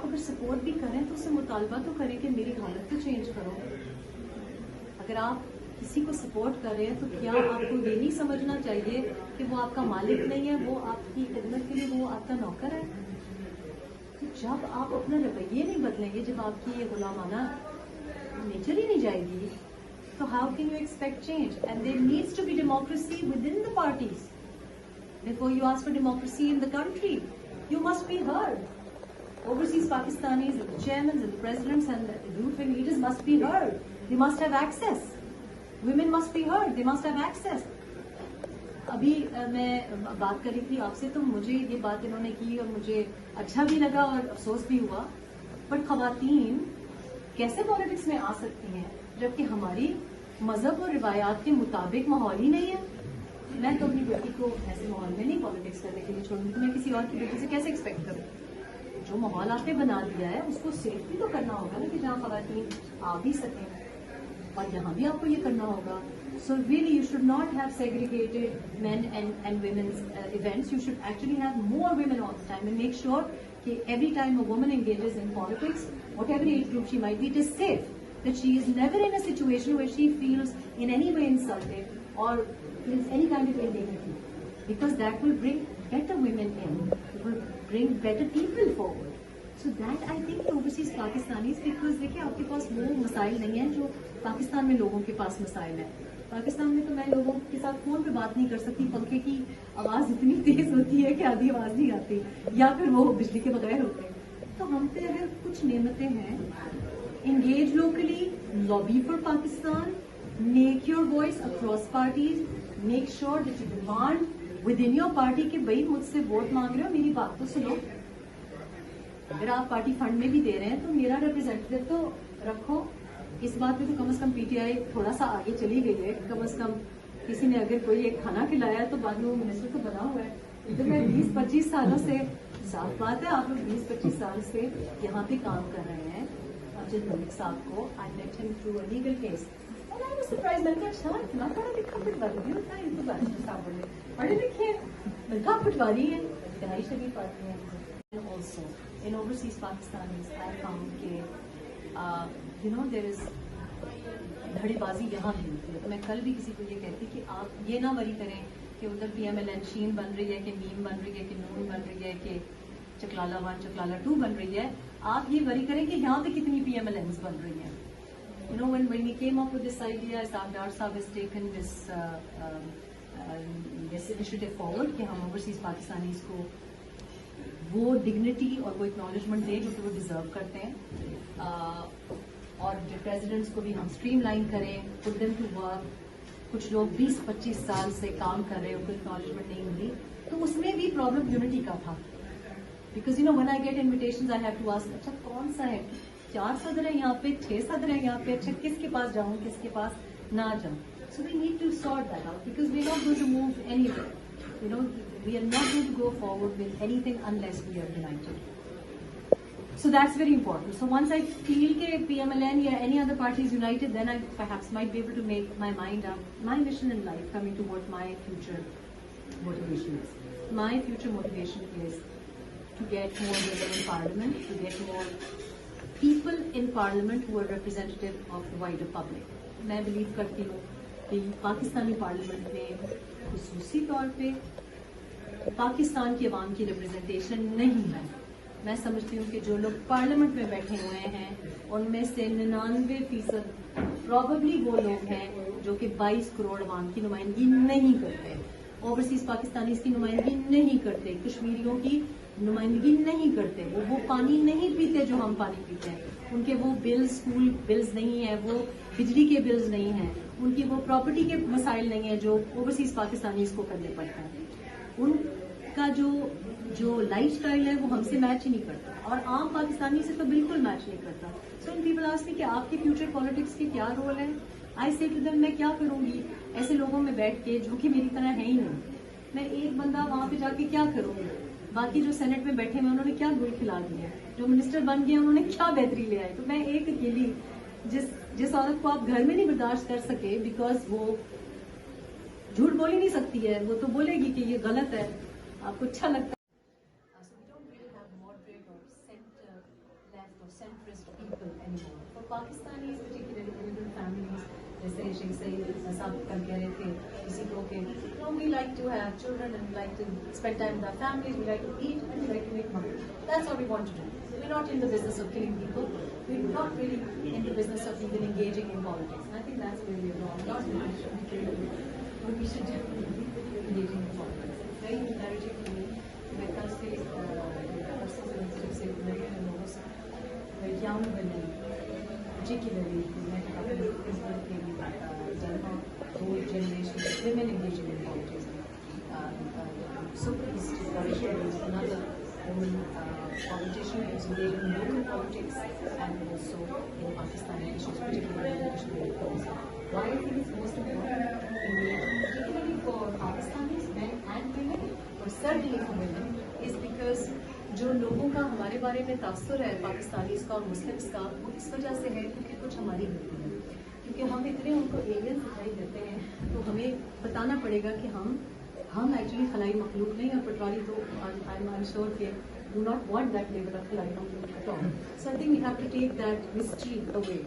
अगर सपोर्ट भी करें तो उससे मुतालबा तो करें कि मेरी हालत तो चेंज करो। अगर आप किसी को सपोर्ट कर रहे हैं तो क्या आपको ये नहीं समझना चाहिए कि वो आपका मालिक नहीं है, वो आपकी खिदमत के लिए वो आपका नौकर है। तो जब आप अपना रवैये नहीं बदलेंगे, जब आपकी ये गुलामाना नेचर ही नहीं जाएगी, तो how can you expect change? And there needs to be democracy within the parties. Before you ask for democracy in the country, you must be heard. Overseas Pakistanis and the chairmen and the presidents and the youth and leaders must be heard. They must have access. Women must be heard. They must have access. अभी मैं बात कर रही थी आपसे तो मुझे ये बात इन्होंने की और मुझे अच्छा भी लगा और अफसोस भी हुआ। बट खवातीन कैसे पॉलिटिक्स में आ सकती हैं जबकि हमारी मजहब और रिवायात के मुताबिक माहौल ही नहीं है? मैं तो अपनी बेटी को ऐसे माहौल में नहीं पॉलिटिक्स करने के लिए छोड़ूंगी, तो मैं किसी और की बेटी से कैसे एक्सपेक्ट करूँ? जो माहौल आपने बना दिया है उसको सेफ भी तो करना होगा ना, कि जहाँ खवातीन आ भी सकें, और यहाँ भी आपको ये करना होगा। So really you should not have segregated men and womens events. You should actually have more women all the time and make sure कि every time a woman engages in politics, whatever age group she might be, it is safe, that she is never in a situation where she feels in any way insulted or feels any kind of indignity, because that will bring better women in, it will bring better people forward. So that I think the overseas Pakistanis, because देखिए आपके पास वो मसाइल नहीं है जो पाकिस्तान में लोगों के पास मसाइल है। पाकिस्तान में तो मैं लोगों के साथ फोन पे बात नहीं कर सकती, पंखे की आवाज इतनी तेज होती है कि आधी आवाज नहीं आती, या फिर वो बिजली के बगैर होते हैं। तो हम पे अगर कुछ नेमतें हैं, engage locally, lobby for Pakistan, make your voice across parties, make sure that you demand within your party कि भाई मुझसे वोट मांग रहे हो, मेरी बात तो सुनो। अगर आप पार्टी फंड में भी दे रहे हैं तो मेरा रिप्रेजेंटेटिव तो रखो। इस बात में तो कम से कम पीटीआई थोड़ा सा आगे चली गई है। कम से कम किसी ने अगर कोई एक खाना खिलाया तो बाद में वो मिनिस्टर तो बना हुआ है। इधर मैं 20-25 सालों से, साफ बात है आप लोग 20-25 साल से यहाँ पे काम कर रहे हैं। अब्दुल मलिक साहब को I met him through a legal case और आई वाज सरप्राइज्ड। मैंने कहा अच्छा इतना पढ़ा लिखा पटवारी भी होता है, इनको बैरिस्टर साहब बोले पढ़े लिखे हैं, मैंने कहा पटवारी है, इंतहाई शरीफ आदमी है। Also in overseas Pakistanis I found के यू नो देयर इज धड़ेबाजी यहाँ भी होती है। तो मैं कल भी किसी को ये कहती कि आप ये ना वरी करें कि उधर PMLN शीन बन रही है, कि मीम बन रही है, कि नून बन रही है, कि चकलाला 1 चकलाला 2 बन रही है। आप ये वरी करें कि यहाँ पे कितनी PMLNs बन रही हैं। You know, when we came up with this idea, Sardar Sahab has taken this initiative forward कि हम ओवरसीज पाकिस्तानीज को वो डिग्निटी और वो एक्नॉलेजमेंट दें जो कि वो डिजर्व करते हैं, और जो प्रेसिडेंट्स को भी हम स्ट्रीमलाइन करें, पुट देम टू वर्क। कुछ लोग 20-25 साल से काम कर रहे हैं, उनको एक्नॉलेजमेंट नहीं मिली, तो उसमें भी प्रॉब्लम यूनिटी का था। Because you know when I get invitations I have to ask अच्छा कौन सा है, 4 सदर है यहाँ पे, 6 सदर है यहाँ पे, अच्छा किसके पास जाऊँ किसके पास ना जाऊँ। So we need to sort that out because we are not going to move anywhere. You know, we are not going to go forward with anything unless we are united. So that's very important. So once I feel that PMLN or any other party is united, then I perhaps might be able to make my mind up, my mission in life coming to what my future motivation is. My future motivation is to get more women in parliament, to get more people in parliament who are representative of the wider public. मैं believe करती हूँ कि Pakistani parliament में खुसूसी तौर पे पाकिस्तान की अवाम की representation नहीं है। मैं समझती हूँ कि जो लोग पार्लियामेंट में बैठे हुए हैं उनमें से 99% प्रॉबेबली वो लोग हैं जो कि 22 करोड़ अवाम की नुमाइंदगी नहीं करते, ओवरसीज पाकिस्तानीज की नुमाइंदगी नहीं करते, कश्मीरियों की नुमाइंदगी नहीं करते, वो पानी नहीं पीते जो हम पानी पीते हैं, उनके वो बिल्स, स्कूल बिल्स नहीं है, वो बिजली के बिल्स नहीं हैं, उनकी वो प्रॉपर्टी के मसाइल नहीं है जो ओवरसीज पाकिस्तानीज को करने पड़ता है। उनका जो लाइफस्टाइल है वो हमसे मैच ही नहीं करता और आम पाकिस्तानी से तो बिल्कुल मैच नहीं करता। सो इन पीपल आस्क मी कि आपके फ्यूचर पॉलिटिक्स के क्या रोल है। आई से टू देम मैं क्या करूंगी ऐसे लोगों में बैठ के जो कि मेरी तरह है ही नहीं। मैं एक बंदा वहां पे जाके क्या करूंगी, बाकी जो सेनेट में बैठे हुए उन्होंने क्या गुल खिला दिया, जो मिनिस्टर बन गए उन्होंने क्या बेहतरी ले आए। तो मैं एक अकेली जिस औरत को आप घर में नहीं बर्दाश्त कर सके बिकॉज वो झूठ बोल ही नहीं सकती है, वो तो बोलेगी कि ये गलत है, आपको अच्छा लगता है। centrist people anymore. For Pakistanis, particularly immigrant families, जैसे शेख सईद साहब कल कह रहे थे किसी को कि we like to have children and we like to spend time with our families, we like to eat and we like to make money. That's what we want to do. We're not in the business of killing people. We're not really in the business of even engaging in politics. And I think that's where we're wrong. Not that we should be killing, but we should definitely be engaging in politics. It's very encouraging to me. मैं कल से परसों से मिले लोगों से young women, particularly अपने whole generation of women engaging in politics. Super East is another woman politician who's engaged in local politics and also in Pakistani issues, particularly in Kashmir policy. Why I think it's most important, particularly for Pakistanis, men and women, or certainly for women, is because जो लोगों का हमारे बारे में तासुर है Pakistanis का और Muslims का, वो इस वजह से है क्योंकि कुछ हमारी गलती है, क्योंकि हम इतने उनको एलियंस दिखाई देते हैं, तो हमें बताना पड़ेगा कि हम एक्चुअली खलाई मखलूक नहीं है. पटवारी तो आई एम श्योर के do not want that label of खलाई मखलूक at all. So I think we have to take that mystery away,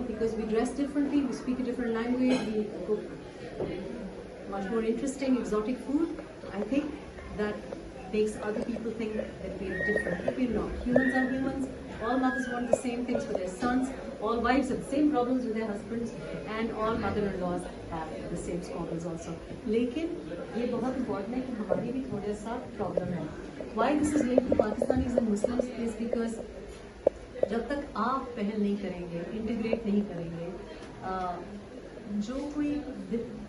because we dress differently, we speak a different language, we cook much more interesting exotic food. I think that makes other people think that we are different, but we're not. Humans are humans. All mothers want the same things for their sons. All wives have the same problems with their husbands, and all mother-in-laws have the same squabbles also. लेकिन ये बहुत important है कि हमारी भी थोड़ा सा problem है. Why this is linked to Pakistanis and Muslims is because जब तक आप पहल नहीं करेंगे, integrate नहीं करेंगे, जो कोई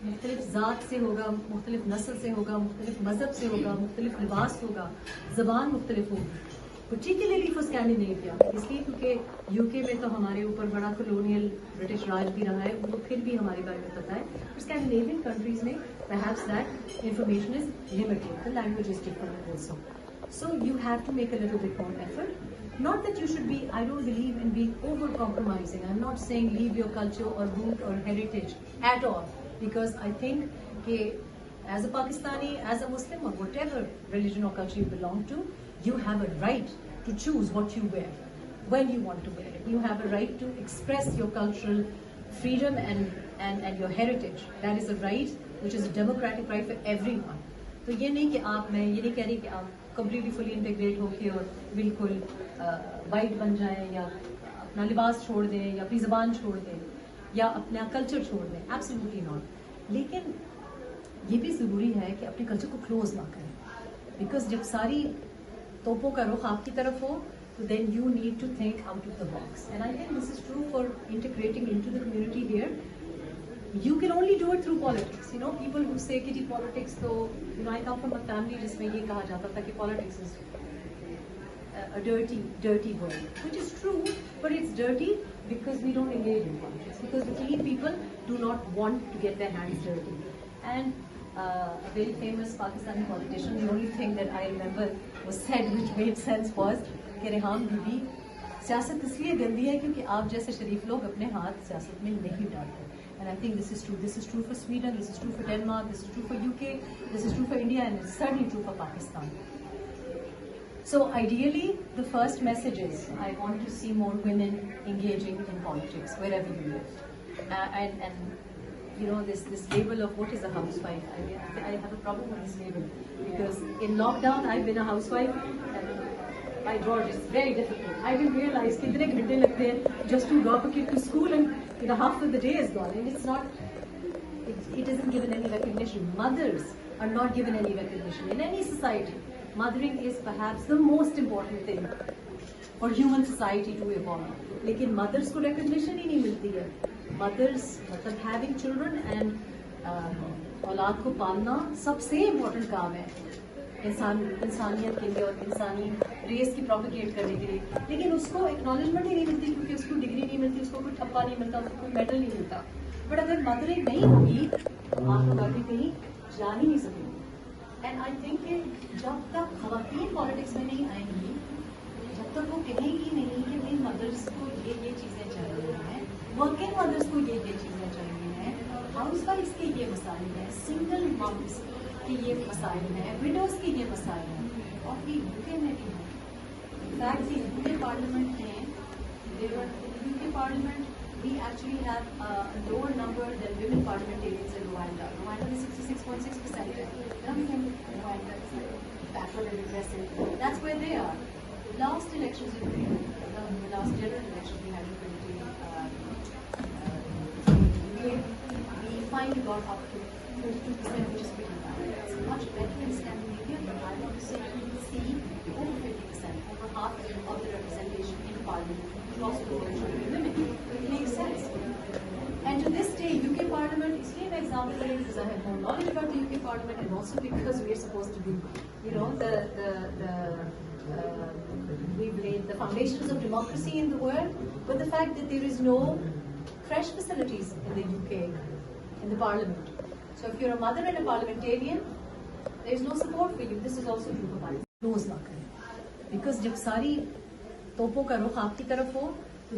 मुख्तलिफ ज़ात से होगा, मुख्तलिफ नस्ल से होगा, मुख्तलिफ मज़हब से होगा, मुख्तलिफ लिबास होगा, ज़बान मुख्तलिफ होगी, पर्टिकुलरली फॉर स्कैंडिनेविया, इसलिए क्योंकि यूके में तो हमारे ऊपर बड़ा कॉलोनियल ब्रिटिश राज भी रहा है, उनको फिर भी हमारे बारे में पता है. स्कैंडिनेवियन कंट्रीज में perhaps that information is limited, the language is different also. So you have to make a little bit more effort. Not that you should be, I don't believe in being over-compromising. I'm not saying leave your culture or root or heritage at all. Because I think that as a Pakistani, as a Muslim, or whatever religion or culture you belong to, you have a right to choose what you wear, when you want to wear it. You have a right to express your cultural freedom and your heritage. That is a right which is a democratic right for everyone. तो ये नहीं कि मैं ये नहीं कह रही कि आप कम्प्लीटली फुली इंटीग्रेट होके और बिल्कुल वाइट बन जाएं या अपना लिबास छोड़ दें या अपनी ज़बान छोड़ दें या अपना कल्चर छोड़ दें. Absolutely not. लेकिन ये भी ज़रूरी है कि अपने कल्चर को क्लोज ना करें, बिकॉज जब सारी तोपों का रुख आपकी तरफ हो, तो then you need to think out of the box. And I think this is true for integrating into the community here. You can only do it through politics. People who say कि politics, so I come from a family जिसमें ये कहा जाता था कि politics is a dirty word, which is true, but it's dirty because we don't engage in politics, because the clean people do not want to get their hands dirty. And a very famous Pakistani politician, the only thing that I remember was said which made sense was कि रेहान बीबी, सियासत इसलिए गंदी है क्योंकि आप जैसे शरीफ लोग अपने हाथ सियासत में नहीं डालते. And I think this is true. This is true for Sweden, this is true for Denmark, this is true for UK, this is true for India, and it's certainly true for Pakistan. So ideally, the first message is, I want to see more women engaging in politics, wherever you live. And this label of what is a housewife, I have a problem with this label, because in lockdown, I've been a housewife, and by George, it's very difficult. I didn't realize कितने घंटे लगते हैं just to drop a kid to school, and half of the day is gone, and it's not. It isn't given any recognition. Mothers are not given any recognition in any society. Mothering is perhaps the most important thing for human society to evolve. लेकिन mothers को recognition ही नहीं मिलती है. Mothers, मतलब having children and औलाद को पालना सबसे important काम है इंसानियत के लिए और इंसानी रेस की प्रोपिगेट करने के लिए. लेकिन उसको एक्नॉलेजमेंट ही नहीं मिलती, क्योंकि उसको डिग्री नहीं मिलती, उसको कोई ठप्पा नहीं मिलता, उसको कोई मेडल नहीं मिलता. बट अगर मदरिंग नहीं होगी, आप लोग आगे कहीं जा ही नहीं सकेंगे. एंड आई थिंक कि जब तक खवातीन पॉलिटिक्स में नहीं आएंगी, जब तक वो कहेंगी नहीं कि भाई मदर्स को ये चीज़ें चाहिए हैं, वर्किंग मदर्स को ये चीज़ें चाहिए हैं, हाउस वाइफ के ये मसाइल हैं, सिंगल मम्स कि ये मसाइल हैं, विडोज के ये मसाइल हैं, और भी यूके में भी हैं. इनफैक्ट यूके पार्लियामेंट में Parliament, we actually have a lower number than women parliamentarians in Rwanda. Rwanda is 66.6%. Now we think Rwanda is backward and regressive. That's where they are. Last elections in the last general election we had in 20, we finally got up to 42%, which is pretty bad. It's much better in Scandinavia, but I want to say we see over 50%, over half of the representation in Parliament across the world should be women. It makes sense. And to this day, UK Parliament, इसलिए मैं example करें because I have more knowledge about the UK Parliament and also because we are supposed to do, we've laid the foundations of democracy in the world, but the fact that there is no fresh facilities in the UK, in the Parliament. So if you're a mother and a parliamentarian, there is no support for you. This is also true for Pakistan. Close ना करें, because जब सारी तोपों का रुख आपकी तरफ हो,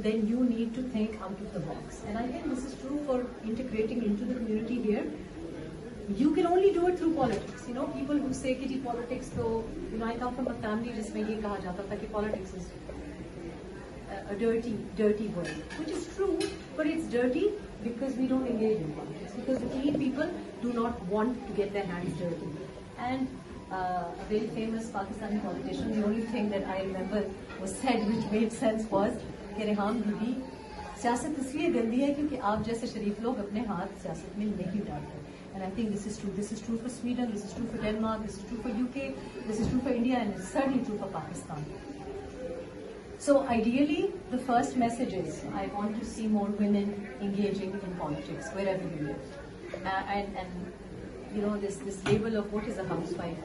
then you need to think out of the box. And I think this is true for integrating into the community here. You can only do it through politics. People who say कि जी politics तो, I come from a family जिसमें ये कहा जाता था कि politics is a dirty word, which is true, but it's dirty because we don't engage in politics, because the key people do not want to get their hands dirty. And a very famous Pakistani politician, the only thing that I remember was said which made sense was कि रेहान बीबी सियासत इसलिए गंदी है क्योंकि आप जैसे शरीफ लोग अपने हाथ सियासत में नहीं डालते. And I think this is true. This is true for Sweden, this is true for Denmark, this is true for UK, this is true for India, and it's certainly true for Pakistan. So ideally, the first message is I want to see more women engaging in politics wherever you live. This label of what is a housewife,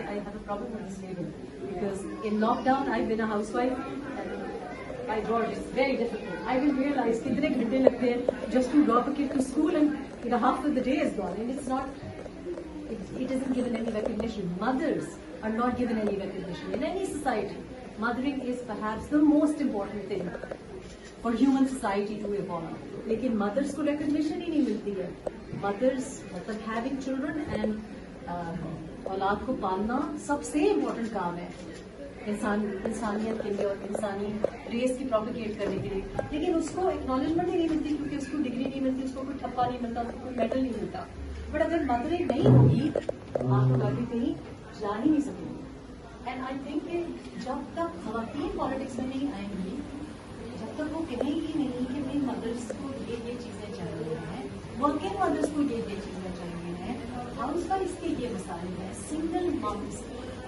I have a problem with this label, because in lockdown I've been a housewife and by God, it's very difficult. I will realize कितने घंटे लगते हैं just to drop a kid to school, and half of the day is gone, and it's not. It isn't given any recognition. Mothers are not given any recognition in any society. Mothering is perhaps the most important thing for human society to evolve. लेकिन mothers को recognition ही नहीं मिलती है. Mothers, मतलब having children and औलाद को पालना सबसे important काम है. इंसानियत के लिए और इंसानी रेस की प्रोपिगेट करने के लिए, लेकिन उसको एक्नॉलेजमेंट ही नहीं मिलती क्योंकि उसको डिग्री नहीं मिलती, उसको कोई ठप्पा नहीं मिलता, उसको कोई मेडल नहीं मिलता. बट अगर मदरिंग नहीं होगी आप लोग आगे कहीं जा ही नहीं सकेंगे. एंड आई थिंक जब तक खवातीन पॉलिटिक्स में नहीं आएंगी, जब तक वो कहेंगी नहीं कि भाई मदर्स को ये चीजें चाहिए हैं, वर्किंग मदर्स को ये चीजें चाहिए हैं, हाउस वाइफ के ये मसाइल हैं, सिंगल मम्स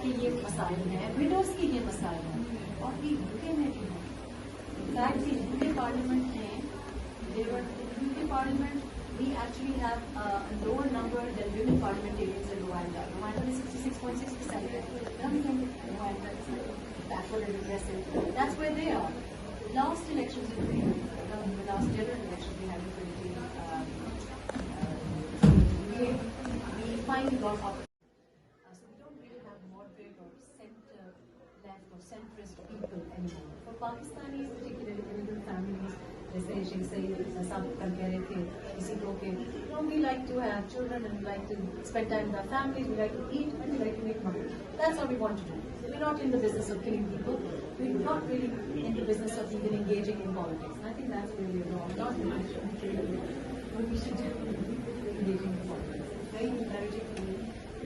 के ये मसाइल हैं, विडोज के ये मसाइल हैं, और भी यूके में भी हैं. इनफैक्ट यूके पार्लियामेंट में UK parliament we actually have a lower number than women parliamentarians in Rwanda. Rwanda is 66.6%. Now we think Rwanda is backward and regressive. That's where they are. Last elections in the last general election we had in 20, we finally got up. So we don't really have moderate or center-left or centrist people anymore. For Pakistanis, particularly immigrant families, जैसे शेख सईद साहब कह रहे थे किसी को कि we like to have children and we like to spend time with our families, we like to eat and we like to make money. That's what we want to do. We're not in the business of killing people. We're not really in the business of even engaging in politics. And I think that's really wrong. Not really what we should do engaging in politics. It's very encouraging to me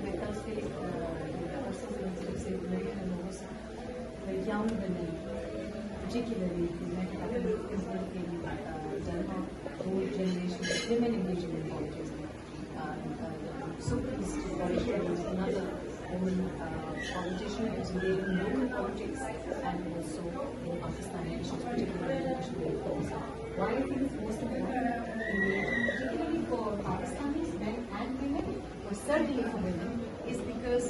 when it comes to persons in the say American and also the young women, particularly old generation of women engaging in politics. Supreme Polish was another woman politician who was engaged in local politics and also in Pakistani issues, particularly in Kashmir. Why I think it's most important, particularly for Pakistanis, men and women, but certainly for women, is because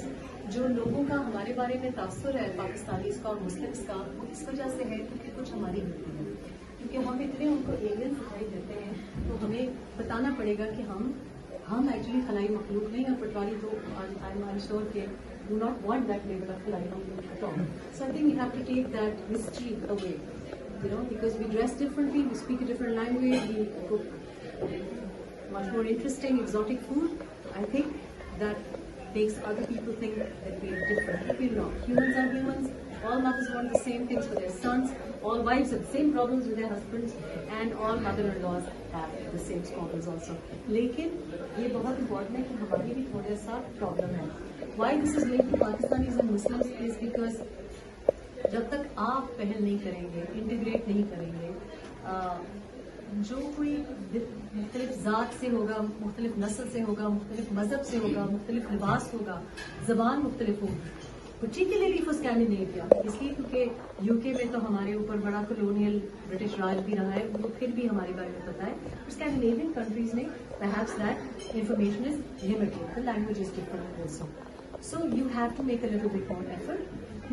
जो लोगों का हमारे बारे में तासुर है Pakistanis का और Muslims का, वो इस वजह से है क्योंकि कुछ हमारी गलती है, क्योंकि हम इतने उनको एलियन दिखाई देते हैं. तो हमें बताना पड़ेगा कि हम एक्चुअली खलाई मखलूक नहीं हैं. पटवारी तो आई एम श्योर के do not want that level of खलाई मखलूक at all. So I think we have to take that mystery away, because we dress differently, we speak a different language, we cook much more interesting exotic food. I think that makes other people think that we're different. We're not. Humans are humans. All mothers want the same things for their sons. all wives have the same problems with their husbands, and all mother-in-laws have the same squabbles also. लेकिन ये बहुत important है कि हमारी भी थोड़ा सा problem है. Why this is linked to Pakistanis and Muslims is because जब तक आप पहल नहीं करेंगे, इंटीग्रेट नहीं करेंगे, जो कोई मुख्तलिफ ज़ात से होगा, मुख्तलिफ नस्ल से होगा, मुख्तलिफ मजहब से होगा, मुख्तलिफ लिबास होगा, ज़बान मुख्तलिफ होगी, पर्टिकुलरली फॉर स्कैंडिनेविया, इसलिए क्योंकि यूके में तो हमारे ऊपर बड़ा कॉलोनियल ब्रिटिश राज भी रहा है, उनको फिर भी हमारे बारे में पता है. स्कैंडिनेवियन कंट्रीज में perhaps that information is limited, the language is different also. So you have to make a little bit more effort.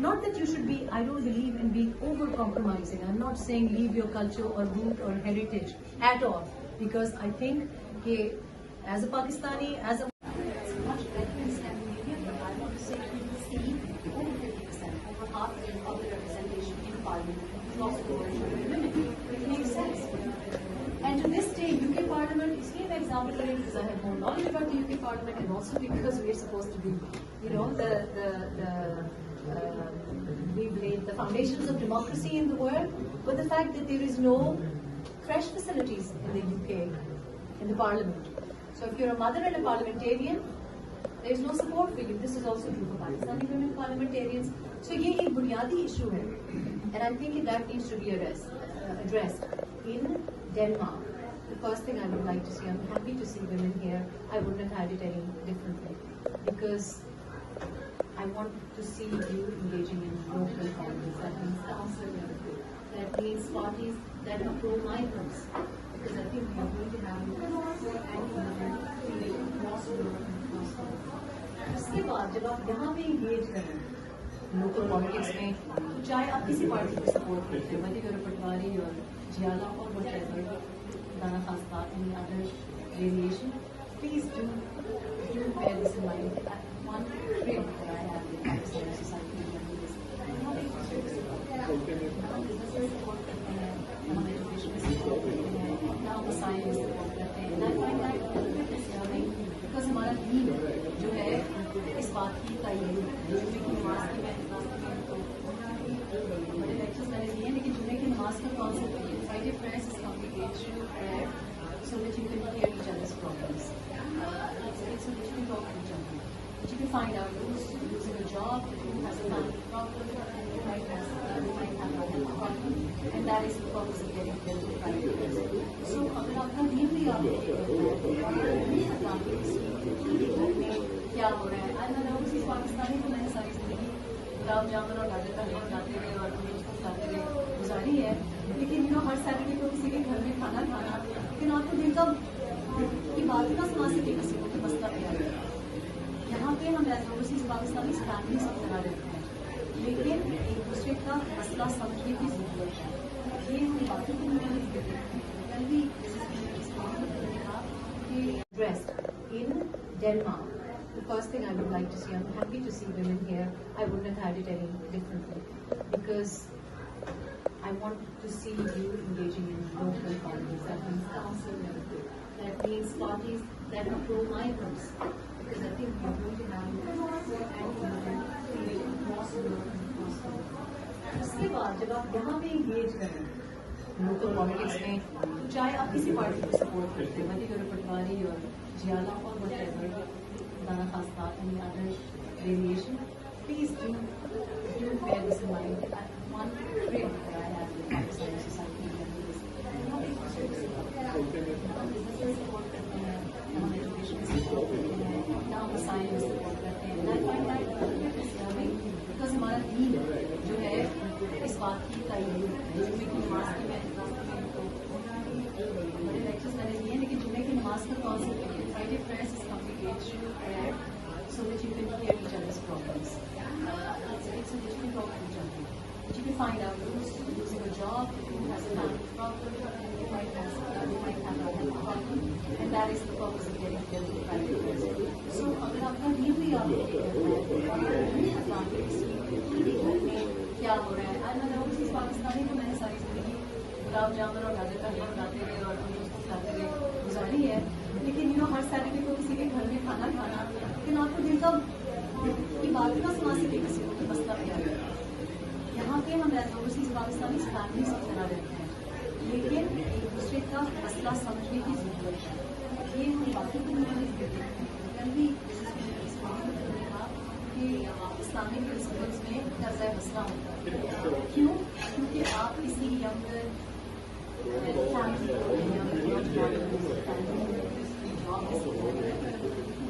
Not that you should be, I don't believe in being over-compromising. I'm not saying leave your culture or root or heritage at all. Because I think that as a Pakistani, as a... It's much better in Scandinavia, but I want to say we see over 50%, over half of the representation in Parliament across the world should be women. It makes sense. And to this day, UK Parliament, इसलिए मैं example ले रही हूँ because I have more knowledge about the UK Parliament and also because we are supposed to be, you know, we've laid the foundations of democracy in the world, but the fact that there is no creche facilities in the UK, in the Parliament. So if you're a mother and a parliamentarian, there is no support for you. This is also true for Pakistani women parliamentarians. So ये एक बुनियादी issue है, and I think that needs to be addressed. In Denmark, the first thing I would like to see, I'm happy to see women here. I wouldn't have had it any differently, because I want to see you engaging in local politics. That means council level. That means parties that are pro-migrants. Because I think we are going to have more anti-migrant across Europe and across the world. उसके बाद जब आप यहाँ पे engage करें local politics में, तो चाहे आप किसी पार्टी को support करते हो, whether you're a Patwari or Jiyala or whatever, Dana Khasta, any other variation, please do bear this in mind. One trait that I have in Pakistani society is businesses support करते हैं, हम education में support करते हैं, now the science support करते हैं, and I find that very disturbing because हमारा दीन जो है इस बात की तायीद जुम्मे की नमाज की मैं बड़े लेक्चर्स मैंने दिए हैं, लेकिन जुम्मे की नमाज का concept Friday prayers is congregational prayer so that you can hear each other's problems. It's so that you can talk to each other. But you can find out who's losing a job, who has a family problem, who might have a health problem, and that is the purpose of getting them to Friday prayers. So अगर आपका दिन भी आप क्या हो रहा है, I don't know, किसी पाकिस्तानी को मैंने सारी जिंदगी गुलाब जामुन और गाजर का हलवा खाते रहे और खाते रहे गुजारी है, लेकिन हर सैटरडे को किसी के घर में खाना लेकिन आपको दिन का की बात ना सुना सके किसी को मसला पे आए. यहाँ पे हम ओवरसीज पाकिस्तानी फैमिली सब तरह रहते हैं, लेकिन एक दूसरे का मसला समझने की जरूरत है. ये हम बातों की कल भी addressed in Denmark. The first thing I would like to see, I'm happy to see women here. I wouldn't have had it any differently, because I want to see you engaging in local politics. That means council level. That means parties that are pro-migrants. Because I think we are going to have more anti-migrant across Europe and across the world. उसके बाद जब आप यहाँ पे engage करें local politics में, तो चाहे आप किसी पार्टी को support करते हो, whether you're a Patwari or Jiyala or whatever, Dana Khasta, any other variation, please do bear this in mind. One trait that I have in Pakistani society is businesses support करते हैं, हम education support करते हैं, now the science support करते हैं, and I find that very disturbing because हमारा दीन जो है इस बात की तायीद जुम्मे की नमाज की मैं बड़े लेक्चर्स मैंने दिए हैं, लेकिन जुम्मे की नमाज का concept Friday prayers is congregational prayer so that you can hear each other's problems. It's so that you can talk to each other. But you can find out who's losing a job, who has a family problem, who might have a health problem, and that is the purpose of getting them to Friday prayers. So अगर आपका दिन भी आप क्या हो रहा है, I don't know, किसी पाकिस्तानी को मैंने सारी जिंदगी गुलाब जामुन और गाजर का हलवा खाते रहे और खाते रहे गुजारी है, लेकिन हर सैटरडे को किसी के घर में खाना लेकिन आपको दिन का की बात ना सुना सके किसी को मसला पे आए. यहाँ पे हम ओवरसीज पाकिस्तानी फैमिली से तरह रहते हैं, लेकिन एक दूसरे का मसला समझने की जरूरत है। ये हम बाकी दुनिया में देखते हैं कल भी कि इस्लामिक प्रिंसिपल्स में कर्जा मसला होता है। क्यों? क्योंकि आप किसी यंग फैमिली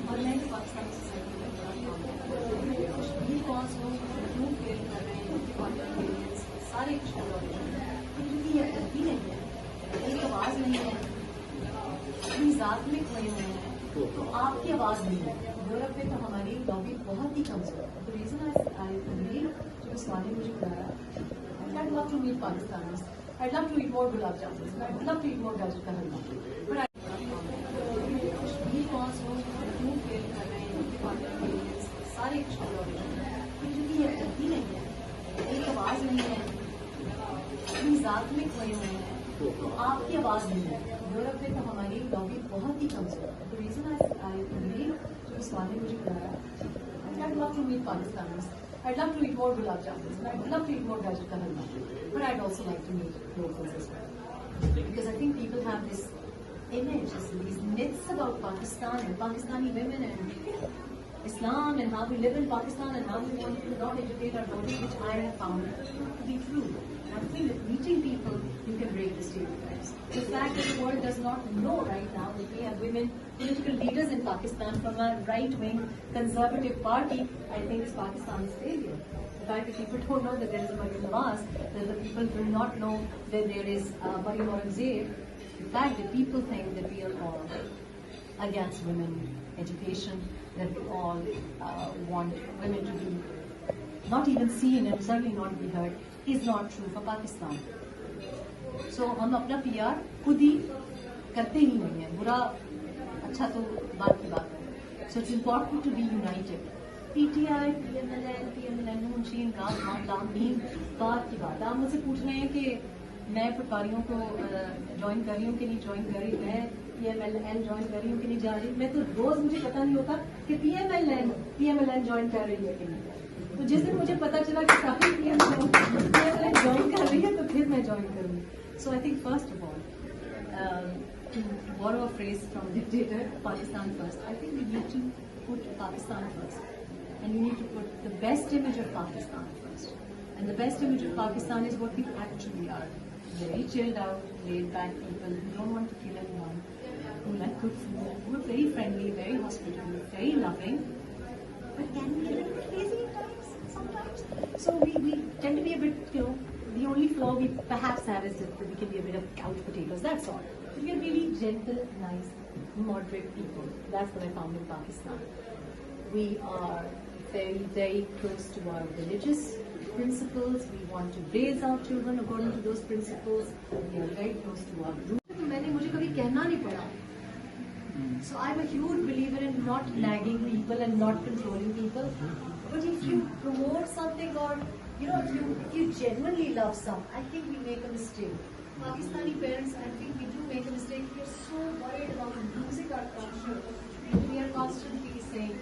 और मैं पाकिस्तानी सोसाइटी में कश्मीरी कॉज लोग क्यों फेल कर रहे हैं, सारे क्योंकि ये गलती नहीं है, एक आवाज नहीं है, अपनी जात में खड़े हुए हैं तो आपकी आवाज नहीं है। यूरोप में तो हमारी लॉबी बहुत ही कमजोर है। तो रीजन आई जो इस वाले मुझे बताया, I'd love to meet Pakistanis. I'd love to eat more gulab jamuns. I'd love to eat more gajar ka halwa. But Kashmiri कौन लोग क्यों फेल कर रहे हैं, सारे क्योंकि ये गलती नहीं है, एक आवाज नहीं है, अपनी जात में खोए हुए हैं तो आपकी आवाज नहीं है। यूरोप में तो हमारी लॉबी बहुत ही कमजोर है। तो रीजन आई जो इस वाले मुझे बताया, I'd love to meet Pakistanis. I'd love to eat more gulab jamuns. I'd love to eat more gajar ka halwa. But I'd also like to meet locals as well. Because I think people have this image, these myths about Pakistan and Pakistani women and Islam and how we live in Pakistan and how we want to not educate our daughters, which I have found to be true. And I think that meeting people, you can break the stereotypes. The fact that the world does not know right now that we have women political leaders in Pakistan from a right-wing conservative party, I think is Pakistan's failure. The fact that people don't know that there is Maryam Nawaz, that the people do not know that there is Maryam Aurangzeb. The fact that people think that we are all against women education, that we all want women to be not even seen and certainly not be heard, is not true for Pakistan. So हम अपना PR खुद ही करते ही नहीं है, बुरा अच्छा तो बात की बात है. So it's important to be united. PTI, PMLN, नून, शीन, गाँव, मामला, मीन, बात की बात. आप मुझसे पूछ रहे हैं कि मैं पटवारियों को ज्वाइन कर रही हूँ कि नहीं ज्वाइन कर रही, मैं PMLN ज्वाइन कर रही हूँ कि नहीं जा रही. मैं तो रोज मुझे पता नहीं होता कि PMLN ज्वाइन कर रही है कि नहीं. तो जिस दिन मुझे पता चला कि काफी PMLN ज्वाइन कर रही है तो फिर मैं ज्वाइन करूँगी. So I think first of all, to borrow a phrase from dictator, Pakistan first. I think we need to put Pakistan first, and we need to put the best image of Pakistan first. And the best image of Pakistan is what we actually are: very chilled out, laid back people who don't want to kill anyone, who like good food, who are very friendly, very hospitable, very loving. But can we be a little bit lazy at times, sometimes? So we tend to be a bit, the only flaw we perhaps have is that we can be a bit of couch potatoes, that's all. But we are really gentle, nice, moderate people. That's what I found in Pakistan. We are very, very close to our religious principles. We want to raise our children according to those principles. We are very close to our roots. मैंने मुझे कभी कहना नहीं पड़ा. So I'm a huge believer in not nagging people and not controlling people. But if you promote something or if you genuinely love some, I think we make a mistake. Pakistani parents, I think we do make a mistake. We are so worried about losing our culture. We are constantly saying